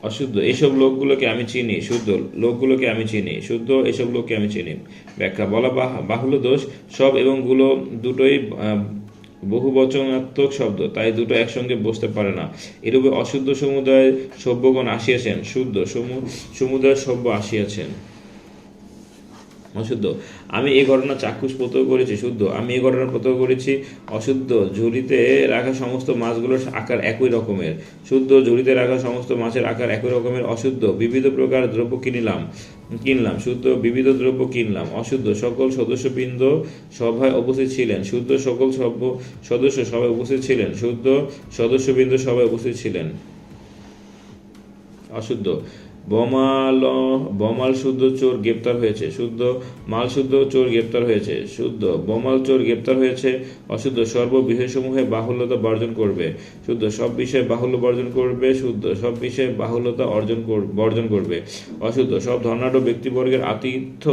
অশুদ্ধ এসব লোকগুলোকে আমি চিনি, শুদ্ধ লোকগুলোকে আমি চিনি, শুদ্ধ এসব লোককে আমি চিনি। ব্যাখ্যা বলা বাহুল্য দোষ, সব এবং গুলো দুটোই বহুবচনাত্মক শব্দ, তাই দুটো একসঙ্গে বসতে পারে না। এরূপে অশুদ্ধ সমুদায় সভ্যগণ আসিয়াছেন, শুদ্ধ সমুদায় সভ্য আসিয়াছেন। অশুদ্ধ আমি এই ঘটনা চাক্ষুষ প্রত্যক্ষ করেছি, শুদ্ধ আমি এই ঘটনা প্রত্যক্ষ করেছি। অশুদ্ধ ঝুড়িতে রাখা সমস্ত মাছগুলোর আকার একই রকমের, শুদ্ধ ঝুড়িতে রাখা সমস্ত মাছের আকার একই রকমের। অশুদ্ধ বিবিধ প্রকার দ্রব্য কিনলাম, শুদ্ধ বিবিধ দ্রব্য কিনলাম। অশুদ্ধ সকল সদস্যবৃন্দ সভায় উপস্থিত ছিলেন, শুদ্ধ সকল সদস্য সভায় উপস্থিত ছিলেন, শুদ্ধ সদস্যবৃন্দ সভায় উপস্থিত ছিলেন। অশুদ্ধ বমাল শুদ্ধ চোর গ্রেপ্তার হয়েছে, শুদ্ধ মাল শুদ্ধ চোর গ্রেপ্তার হয়েছে, শুদ্ধ বমাল চোর গ্রেপ্তার হয়েছে। অশুদ্ধ সর্ব বিষয়সমূহে বাহুল্যতা বর্জন করবে, শুদ্ধ সব বিষয়ে বাহুল্য বর্জন করবে, শুদ্ধ সব বিষয়ে বাহুল্যতা বর্জন করবে। অশুদ্ধ সব ধনাঢ্য ব্যক্তিবর্গের আতিথ্য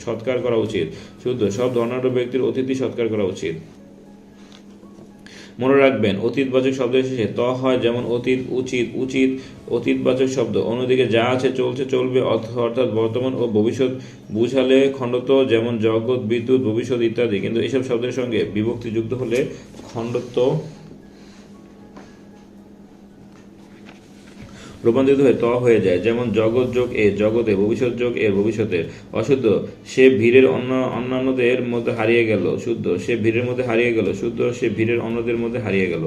সৎকার করা উচিত, শুদ্ধ সব ধনাঢ্য ব্যক্তির অতিথি সৎকার করা উচিত। মনে রাখবেন, অতীতবাচক শব্দের শেষে ত হয়, যেমন অতীত, উচিত, উচিত অতীতবাচক শব্দ। অন্যদিকে যা আছে, চলছে, চলবে অর্থাৎ বর্তমান ও ভবিষ্যৎ বুঝালে খণ্ডত, যেমন জগৎ, বিদ্যুৎ, ভবিষ্যৎ ইত্যাদি। কিন্তু এসব শব্দের সঙ্গে বিভক্তি যুক্ত হলে খণ্ডত্ব রূপান্তরিত হয়ে ত হয়ে যায়, যেমন জগৎ যোগ এ জগতে, ভবিষ্যৎ যোগ এর ভবিষ্যতে। অশুদ্ধ সে ভিড়ের অন্যান্যদের মধ্যে হারিয়ে গেল, শুদ্ধ সে ভিড়ের মধ্যে হারিয়ে গেল, শুদ্ধ সে ভিড়ের অন্যদের মধ্যে হারিয়ে গেল।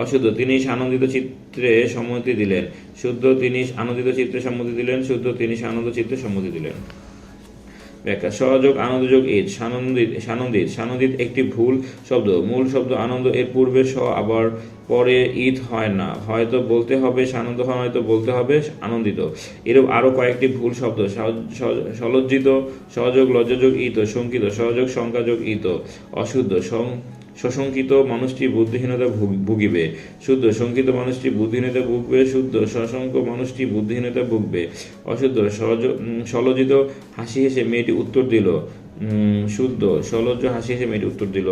অশুদ্ধ তিনি আনন্দিত চিত্রে সম্মতি দিলেন, শুদ্ধ তিনি আনন্দিত চিত্রে সম্মতি দিলেন, শুদ্ধ তিনি আনন্দ চিত্রে সম্মতি দিলেন। ব্যাখ্যা সহযোগ আনন্দযোগ ঈদ, সানন্দিত একটি ভুল শব্দ। মূল শব্দ আনন্দ, এর পূর্বে আবার পরে ঈদ হয় না, হয়তো বলতে হবে সানন্দ, হয়তো বলতে হবে আনন্দিত। এরূপ আরও কয়েকটি ভুল শব্দ। সলজ্জিত সহযোগ লজ্জাযোগ ঈত, শঙ্কিত সহযোগ শঙ্কাযোগ ঈত। অশুদ্ধ সশঙ্কিত মানুষটি বুদ্ধিহীনতা ভুগিবে, শুদ্ধ শঙ্কিত মানুষটি বুদ্ধিহীনতা ভুগবে, শুদ্ধ সশঙ্ক মানুষটি বুদ্ধিহীনতা ভুগবে। অশুদ্ধ সলজ্জিত হাসি হেসে মেয়েটি উত্তর দিল, শুদ্ধ সলজ্জ হাসি হেসে মেয়েটি উত্তর দিল।